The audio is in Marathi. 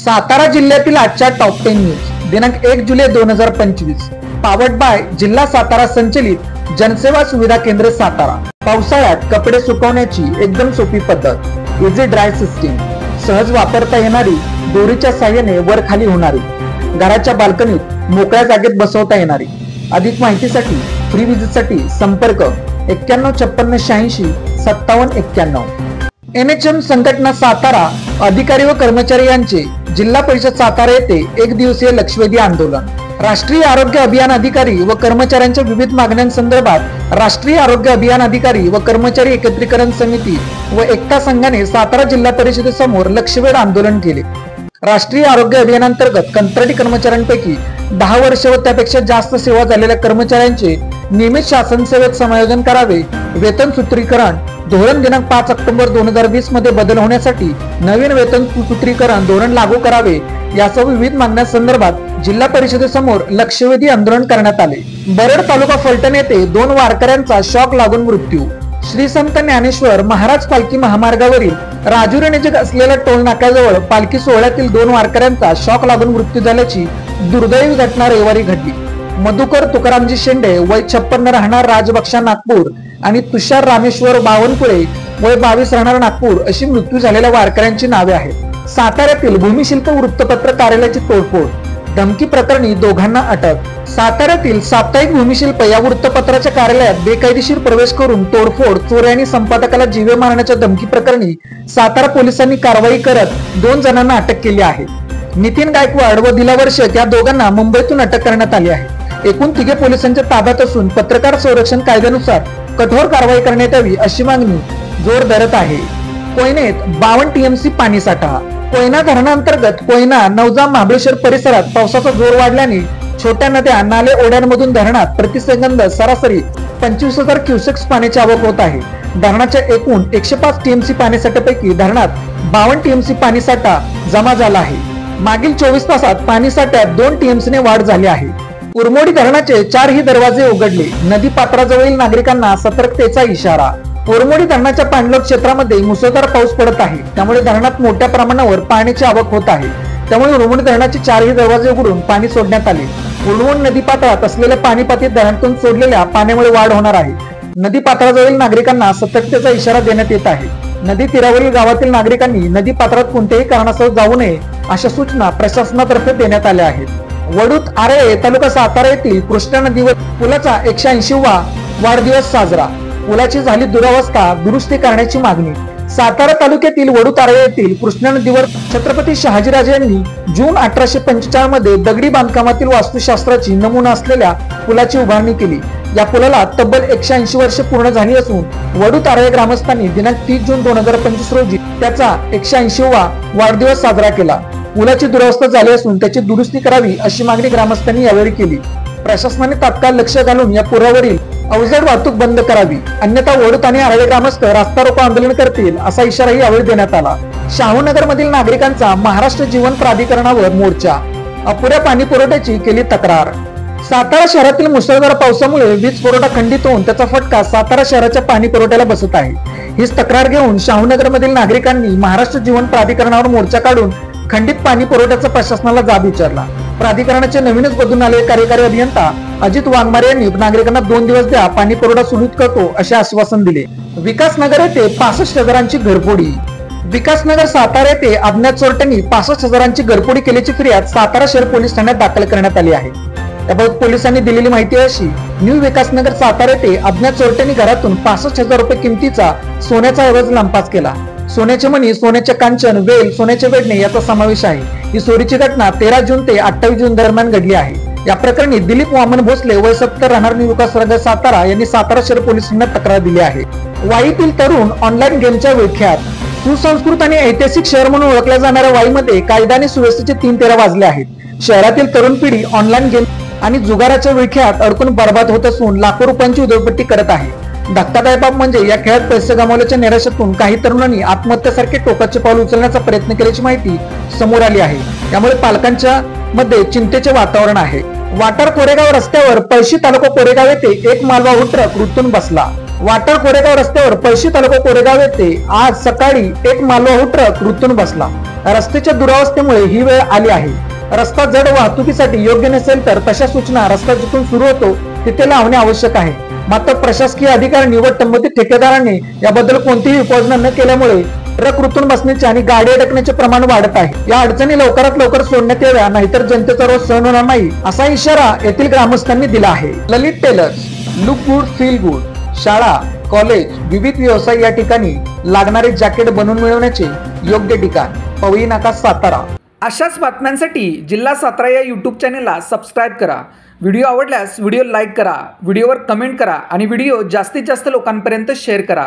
सातारा जिल्ह्यातील आजच्या टॉप 10 न्यूज दिनांक 1 जुलै 2025 पावर्ड बाय जिल्हा सातारा संचलित जनसेवा सुविधा केंद्र सातारा। पावसाळ्यात कपडे सुकवण्याची एकदम सोपी पद्धत, इझी ड्राय सिस्टीम, सहज वापरता येणारी, दोरीच्या साहाय्याने वर खाली होणारी, घराच्या बाल्कनीत मोकळ्या जागेत बसवता येणारी। अधिक माहितीसाठी फ्री विजिटसाठी संपर्क 9156865791। NHM संघटना सातारा अधिकारी व कर्मचारी यांचे जिल्हा परिषद सातारा येथे एक दिवसीय लक्षवेधी आंदोलन। राष्ट्रीय आरोग्य अभियान अधिकारी व कर्मचाऱ्यांच्या विविध मागण्यांसंदर्भात राष्ट्रीय आरोग्य अभियान अधिकारी व कर्मचारी एकत्रीकरण समिती व एकता संघाने सातारा जिल्हा परिषदेसमोर लक्षवेध आंदोलन केले। राष्ट्रीय आरोग्य अभियानांतर्गत कंत्राटी कर्मचाऱ्यांपैकी 10 वर्ष व त्यापेक्षा जास्त सेवा झालेल्या कर्मचाऱ्यांचे नियमित शासन सेवेत समायोजन करावे, वेतन सूत्रीकरण धोरण दिनांक 5 ऑक्टोबर 2020 मध्ये बदल होण्यासाठी नवीन वेतन सूत्रीकरण धोरण लागू करावे यासह विविध मागण्यांसंदर्भात जिल्हा परिषदेसमोर लक्षवेधी आंदोलन करण्यात आले। बरड तालुका फलटण येथे 2 वारकऱ्यांचा शॉक लागून मृत्यू। श्री संत ज्ञानेश्वर महाराज पालखी महामार्गावरील राजुरी नजीक असलेल्या टोल नाक्याजवळ पालखी सोहळ्यातील 2 वारकऱ्यांचा शॉक लागून मृत्यू झाल्याची दुर्दैवी घटना रविवारी घडली। मधुकर तुकारामजी शेंडे वय 56 राहणार राजबक्षा नागपूर आणि तुषार रामेश्वर बावनकुळे वय 22 राहणार नागपूर अशी मृत्यू झालेल्या वारकऱ्यांची नावे आहेत। साताऱ्यातील भूमिशिल्प वृत्तपत्र कार्यालयाची तोडफोड, धमकी प्रकरणी दोघांना अटक। साताऱ्यातील साप्ताहिक भूमिशिल्प या वृत्तपत्राच्या कार्यालयात बेकायदेशीर प्रवेश करून तोडफोड, चोरी आणि संपादकाला जीवे मारण्याच्या धमकी प्रकरणी सातारा पोलिसांनी कारवाई करत 2 जणांना अटक केली आहे। नितीन गायकवाड व दिला वर्षक या दोघांना मुंबईतून अटक करण्यात आली आहे। एकूण 3 पोलिसांच्या ताब्यात असून पत्रकार संरक्षण कायद्यानुसार कठोर कारवाई करण्यात यावी अशी मागणी जोर धरत आहे। कोयनेत 52 TMC पाणी साठा। कोयना धरणांतर्गत कोयना, नवजा, महाबळेश्वर परिसरात पावसाचा जोर वाढल्याने छोट्या नद्या, नाले, ओढ्यांमधून धरणात प्रतिसेकंद सरासरी 25,000 क्युसेक्स पाण्याची आवक होत आहे। धरणाच्या एकूण 105 TMC पाणीसाठ्यापैकी धरणात 52 TMC पाणीसाठा जमा झाला आहे। मागील 24 तासात पाणीसाठ्यात 2 TMC ने वाढ झाली आहे। उरमोडी धरणाचे 4ही दरवाजे उघडले, नदी पात्राजवळील नागरिकांना सतर्कतेचा इशारा। उरमोडी धरणाच्या पाणलोट क्षेत्रामध्ये मुसळधार पाऊस पडत आहे, त्यामुळे धरणात मोठ्या प्रमाणावर पाण्याची आवक होत आहे। त्यामुळे उरमोडी धरणाचे 4ही दरवाजे उघडून पाणी सोडण्यात आले। उरमोडी नदी पात्रात असलेल्या पाणी पातळीत धरणातून सोडलेल्या पाण्यामुळे वाढ होणार आहे। नदी पात्राजवळील नागरिकांना सतर्कतेचा इशारा देण्यात येत आहे। नदी तीरावरील गावातील नागरिकांनी नदी पात्रात कोणत्याही कारणास्तव जाऊ नये अशा सूचना प्रशासनातर्फे देण्यात आल्या आहेत। वडूत आरे तालुका सातारा येथील कृष्णा नदीवर पुलाचा 180वा वाढदिवस साजरा। पुलाची झाली दुरावस्था, दुरुस्ती करण्याची मागणी। सातारा तालुक्यातील वडूत आरे येथील कृष्णा नदीवर छत्रपती शहाजीराजे यांनी जून 1845 मध्ये दगडी बांधकामातील वास्तुशास्त्राची नमुना असलेल्या पुलाची उभारणी केली। या पुलाला तब्बल 180 वर्षे पूर्ण झाली असून वडूत आरे ग्रामस्थांनी दिनांक 30 जून 2025 रोजी त्याचा 180वा वाढदिवस साजरा केला। पुलाची दुरावस्था झाली असून त्याची दुरुस्ती करावी अशी मागणी ग्रामस्थांनी यावेळी केली। प्रशासनाने तात्काळ लक्ष घालून या पुलावरील अवजड वाहतूक बंद करावी, अन्यथा वडूत आणि आरे ग्रामस्थ रास्ता रोको आंदोलन करतील असा इशाराही यावेळी देण्यात आला। शाहूनगर मधील नागरिकांचा महाराष्ट्र जीवन प्राधिकरणावर मोर्चा, अपुऱ्या पाणी पुरवठ्याची केली तक्रार। सातारा शहरातील मुसळधार पावसामुळे वीज पुरवठा खंडित होऊन त्याचा फटका सातारा शहराच्या पाणी पुरवठ्याला बसत आहे। हीच तक्रार घेऊन शाहूनगर मधील नागरिकांनी महाराष्ट्र जीवन प्राधिकरणावर मोर्चा काढून खंडित पाणी पुरवठ्याचा प्रशासनाला जाब विचारला। प्राधिकरणाचे नवीनच बदलून आलेले कार्यकारी अभियंता अजित वाघमारे यांनी नागरिकांना 2 दिवस द्या, पाणी पुरवठा सुरळीत करतो असे आश्वासन दिले। विकासनगर येथे 65,000ची घरफोडी। विकासनगर सातारा येथे अज्ञात चोरट्यांनी 65,000ची घरफोडी केल्याची फिर्याद सातारा शहर पोलीस ठाण्यात दाखल करण्यात आली आहे। त्याबाबत पोलिसांनी दिलेली माहिती अशी, न्यू विकासनगर सातारा येथे अज्ञात चोरट्यांनी घरातून 65,000 रुपये किमतीचा सोन्याचा ऐवज लंपास केला। सोन्याचे मणी, सोन्याचे कांचन, वेल, सोन्याचे वेढणे याचा समावेश आहे। ही चोरीची घटना 13 जून ते 28 जून दरम्यान घडली आहे। या प्रकरणी दिलीप वामन भोसले वय 70 राहणार न्यू विकासनगर सातारा यांनी सातारा शहर पोलिसांना तक्रार दिली आहे। वाईतील तरुण ऑनलाईन गेमच्या विळख्यात। सुसंस्कृत आणि ऐतिहासिक शहर म्हणून ओळखल्या जाणाऱ्या वाईमध्ये कायदा आणि सुव्यवस्थेचे 3 तेरा वाजले आहेत। शहरातील तरुण पिढी ऑनलाईन गेम आणि जुगाराच्या विळख्यात अडकून बर्बाद होत असून लाखो रुपयांची उधळपट्टी करत आहे। धक्कादायक बाब म्हणजे या खेळात पैसे गमावल्याच्या निराशेतून काही तरुणांनी आत्महत्येसारखे टोकाचे पाऊल उचलण्याचा प्रयत्न केल्याची माहिती समोर आली आहे। त्यामुळे पालकांच्या मध्ये चिंतेचे वातावरण आहे। वाटार कोरेगाव रस्त्यावर पळशी तालुका कोरेगाव येथे एक मालवाहू ट्रक रुतून बसला। वाटार कोरेगाव रस्त्यावर पळशी तालुका कोरेगाव येथे आज सकाळी एक मालवाहू ट्रक रुतून बसला। रस्त्याच्या दुरावस्थेमुळे ही वेळ आली आहे। रस्ता जड वाहतुकीसाठी योग्य नसेल तर तशा सूचना रस्ता जिथून सुरू होतो तिथे लावणे आवश्यक आहे। मात्र प्रशासकीय अधिकारी व संबंधित ठेकेदारांनी याबद्दल कोणतीही उपाययोजना न केल्यामुळे ट्रक रुतून बसण्याचे आणि गाडी अडकण्याचे प्रमाण वाढत आहे। या अडचणी लवकरात लवकर सोडण्यात याव्या, नाहीतर जनतेचा रोष सहन होणार नाही असा इशारा येथील ग्रामस्थांनी दिला आहे। Lalit tailors, look good feel good, शाळा, कॉलेज, विविध व्यवसाय या ठिकाणी लागणारे जॅकेट बनवून मिळवण्याचे योग्य ठिकाण, पवई नाका, सातारा। अशाच बातम्यांसाठी जिल्हा सातारा या YouTube चॅनेलला सबस्क्राईब करा। व्हिडिओ आवडल्यास व्हिडिओ लाईक करा, व्हिडिओवर कमेंट करा आणि व्हिडिओ जास्तीत जास्त लोकांपर्यंत शेअर करा।